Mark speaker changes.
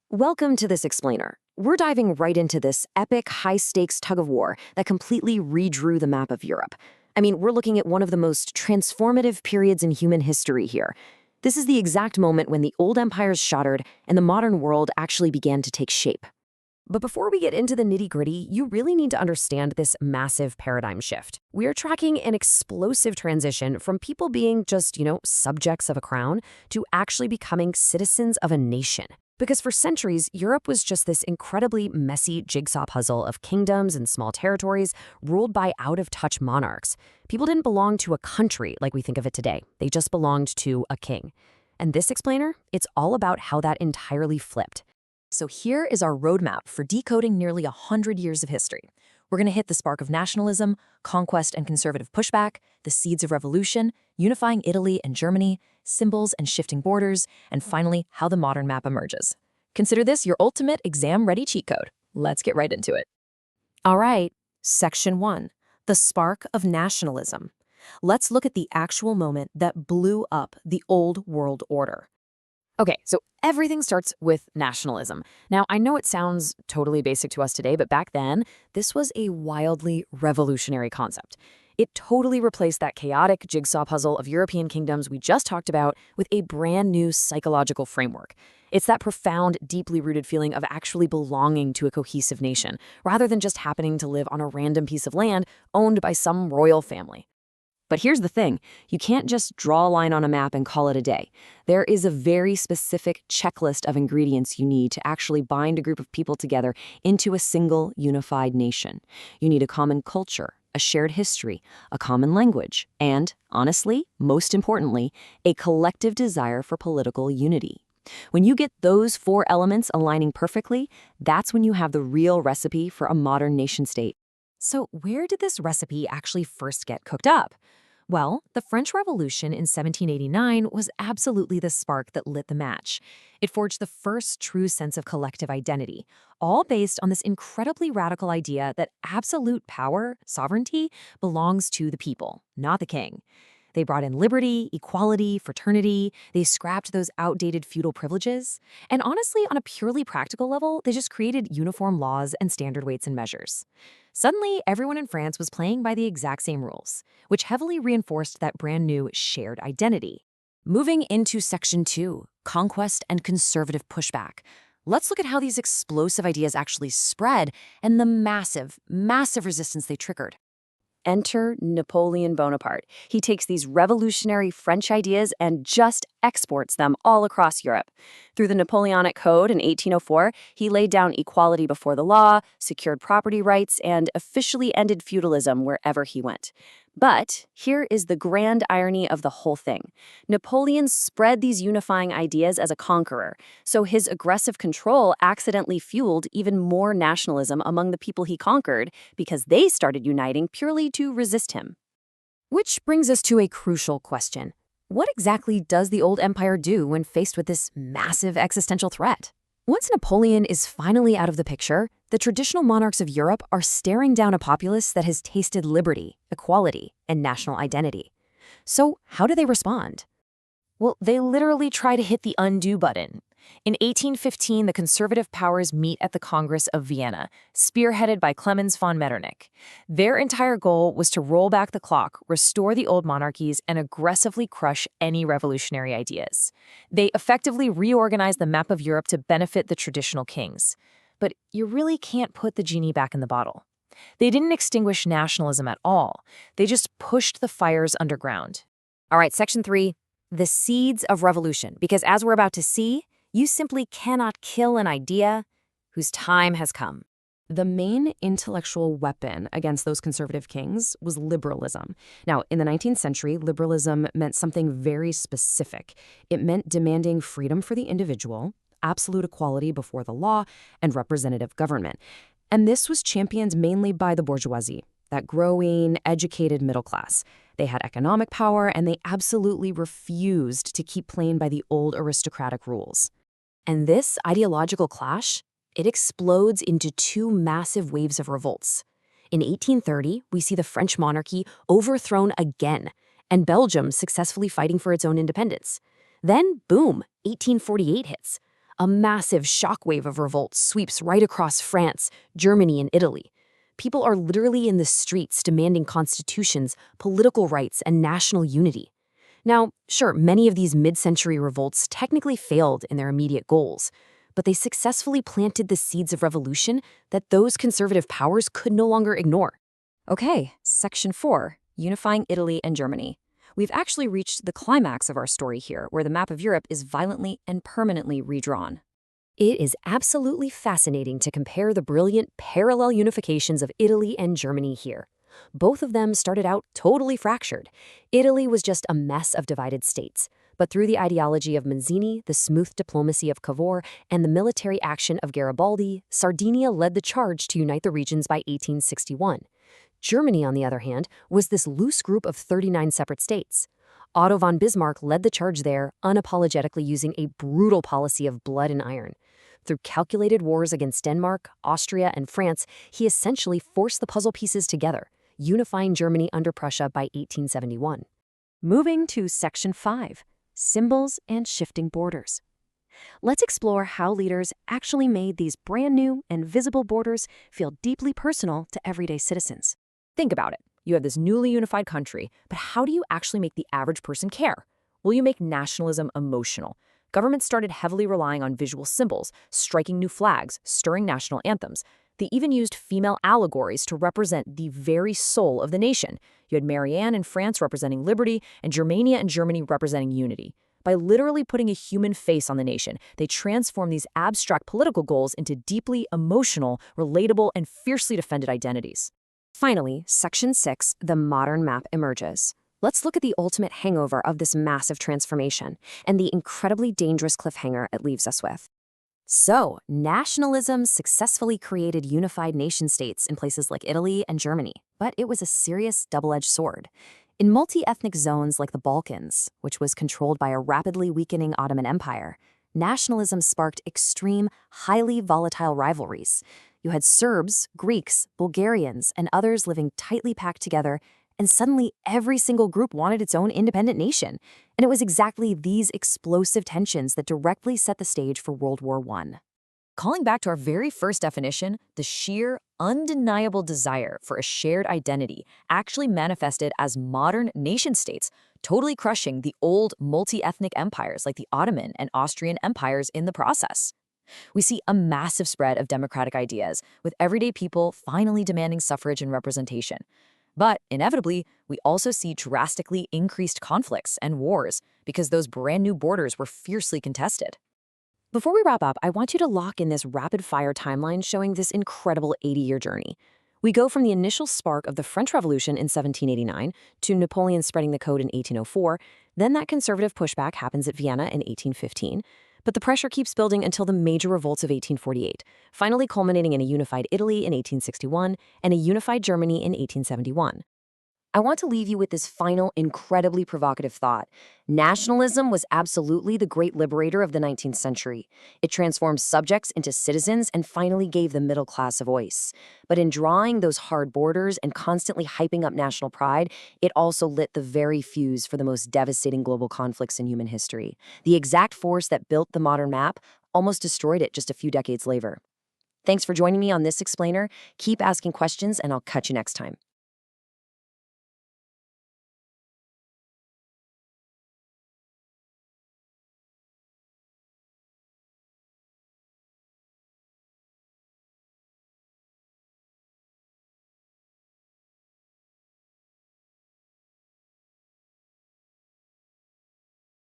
Speaker 1: Welcome to this explainer. We're diving right into this epic, high-stakes tug-of-war that completely redrew the map of Europe. I mean, we're looking at one of the most transformative periods in human history here. This is the exact moment when the old empires shattered and the modern world actually began to take shape. But before we get into the nitty-gritty, you really need to understand this massive paradigm shift. We are tracking an explosive transition from people being just, subjects of a crown to actually becoming citizens of a nation. Because for centuries, Europe was just this incredibly messy jigsaw puzzle of kingdoms and small territories ruled by out-of-touch monarchs. People didn't belong to a country like we think of it today. They just belonged to a king. And this explainer, it's all about how that entirely flipped. So here is our roadmap for decoding nearly 100 years of history. We're going to hit the spark of nationalism, conquest and conservative pushback, the seeds of revolution, unifying Italy and Germany, symbols and shifting borders, and finally, how the modern map emerges. Consider this your ultimate exam-ready cheat code. Let's get right into it. All right, Section 1, the spark of nationalism. Let's look at the actual moment that blew up the old world order. Okay, so everything starts with nationalism. Now, I know it sounds totally basic to us today, but back then, this was a wildly revolutionary concept. It totally replaced that chaotic jigsaw puzzle of European kingdoms we just talked about with a brand new psychological framework. It's that profound, deeply rooted feeling of actually belonging to a cohesive nation, rather than just happening to live on a random piece of land owned by some royal family. But here's the thing, you can't just draw a line on a map and call it a day. There is a very specific checklist of ingredients you need to actually bind a group of people together into a single unified nation. You need a common culture, a shared history, a common language, and, honestly, most importantly, a collective desire for political unity. When you get those four elements aligning perfectly, that's when you have the real recipe for a modern nation-state. So where did this recipe actually first get cooked up? Well, the French Revolution in 1789 was absolutely the spark that lit the match. It forged the first true sense of collective identity, all based on this incredibly radical idea that absolute power, sovereignty, belongs to the people, not the king. They brought in liberty, equality, fraternity. They scrapped those outdated feudal privileges. And honestly, on a purely practical level, they just created uniform laws and standard weights and measures. Suddenly, everyone in France was playing by the exact same rules, which heavily reinforced that brand new shared identity. Moving into Section 2, conquest and conservative pushback. Let's look at how these explosive ideas actually spread and the massive, massive resistance they triggered. Enter Napoleon Bonaparte. He takes these revolutionary French ideas and just exports them all across Europe. Through the Napoleonic Code in 1804, he laid down equality before the law, secured property rights, and officially ended feudalism wherever he went. But here is the grand irony of the whole thing. Napoleon spread these unifying ideas as a conqueror, so his aggressive control accidentally fueled even more nationalism among the people he conquered because they started uniting purely to resist him. Which brings us to a crucial question. What exactly does the old empire do when faced with this massive existential threat? Once Napoleon is finally out of the picture, the traditional monarchs of Europe are staring down a populace that has tasted liberty, equality, and national identity. So how do they respond? Well, they literally try to hit the undo button. In 1815, the conservative powers meet at the Congress of Vienna, spearheaded by Clemens von Metternich. Their entire goal was to roll back the clock, restore the old monarchies, and aggressively crush any revolutionary ideas. They effectively reorganized the map of Europe to benefit the traditional kings. But you really can't put the genie back in the bottle. They didn't extinguish nationalism at all. They just pushed the fires underground. All right, Section 3, the seeds of revolution. Because as we're about to see, you simply cannot kill an idea whose time has come. The main intellectual weapon against those conservative kings was liberalism. Now, in the 19th century, liberalism meant something very specific. It meant demanding freedom for the individual, absolute equality before the law, and representative government. And this was championed mainly by the bourgeoisie, that growing, educated middle class. They had economic power, and they absolutely refused to keep playing by the old aristocratic rules. And this ideological clash, it explodes into two massive waves of revolts. In 1830, we see the French monarchy overthrown again, and Belgium successfully fighting for its own independence. Then, boom, 1848 hits. A massive shockwave of revolts sweeps right across France, Germany, and Italy. People are literally in the streets demanding constitutions, political rights, and national unity. Now, sure, many of these mid-century revolts technically failed in their immediate goals, but they successfully planted the seeds of revolution that those conservative powers could no longer ignore. Okay, Section 4, Unifying Italy and Germany. We've actually reached the climax of our story here, where the map of Europe is violently and permanently redrawn. It is absolutely fascinating to compare the brilliant parallel unifications of Italy and Germany here. Both of them started out totally fractured. Italy was just a mess of divided states. But through the ideology of Mazzini, the smooth diplomacy of Cavour, and the military action of Garibaldi, Sardinia led the charge to unite the regions by 1861. Germany, on the other hand, was this loose group of 39 separate states. Otto von Bismarck led the charge there, unapologetically using a brutal policy of blood and iron. Through calculated wars against Denmark, Austria, and France, he essentially forced the puzzle pieces together, unifying Germany under Prussia by 1871. Moving to Section 5, Symbols and Shifting Borders. Let's explore how leaders actually made these brand new and visible borders feel deeply personal to everyday citizens. Think about it. You have this newly unified country, but how do you actually make the average person care? Well, you make nationalism emotional. Governments started heavily relying on visual symbols, striking new flags, stirring national anthems. They even used female allegories to represent the very soul of the nation. You had Marianne in France representing liberty, and Germania in Germany representing unity. By literally putting a human face on the nation, they transformed these abstract political goals into deeply emotional, relatable, and fiercely defended identities. Finally, Section 6, the modern map emerges. Let's look at the ultimate hangover of this massive transformation and the incredibly dangerous cliffhanger it leaves us with. So, nationalism successfully created unified nation-states in places like Italy and Germany, but it was a serious double-edged sword. In multi-ethnic zones like the Balkans, which was controlled by a rapidly weakening Ottoman Empire, nationalism sparked extreme, highly volatile rivalries. You had Serbs, Greeks, Bulgarians, and others living tightly packed together, and suddenly every single group wanted its own independent nation. And it was exactly these explosive tensions that directly set the stage for World War I. Calling back to our very first definition, the sheer, undeniable desire for a shared identity actually manifested as modern nation-states, totally crushing the old multi-ethnic empires like the Ottoman and Austrian empires in the process. We see a massive spread of democratic ideas, with everyday people finally demanding suffrage and representation. But inevitably, we also see drastically increased conflicts and wars because those brand new borders were fiercely contested. Before we wrap up, I want you to lock in this rapid-fire timeline showing this incredible 80-year journey. We go from the initial spark of the French Revolution in 1789 to Napoleon spreading the code in 1804, then that conservative pushback happens at Vienna in 1815, but the pressure keeps building until the major revolts of 1848, finally culminating in a unified Italy in 1861 and a unified Germany in 1871. I want to leave you with this final, incredibly provocative thought. Nationalism was absolutely the great liberator of the 19th century. It transformed subjects into citizens and finally gave the middle class a voice. But in drawing those hard borders and constantly hyping up national pride, it also lit the very fuse for the most devastating global conflicts in human history. The exact force that built the modern map almost destroyed it just a few decades later. Thanks for joining me on this explainer. Keep asking questions, and I'll catch you next time.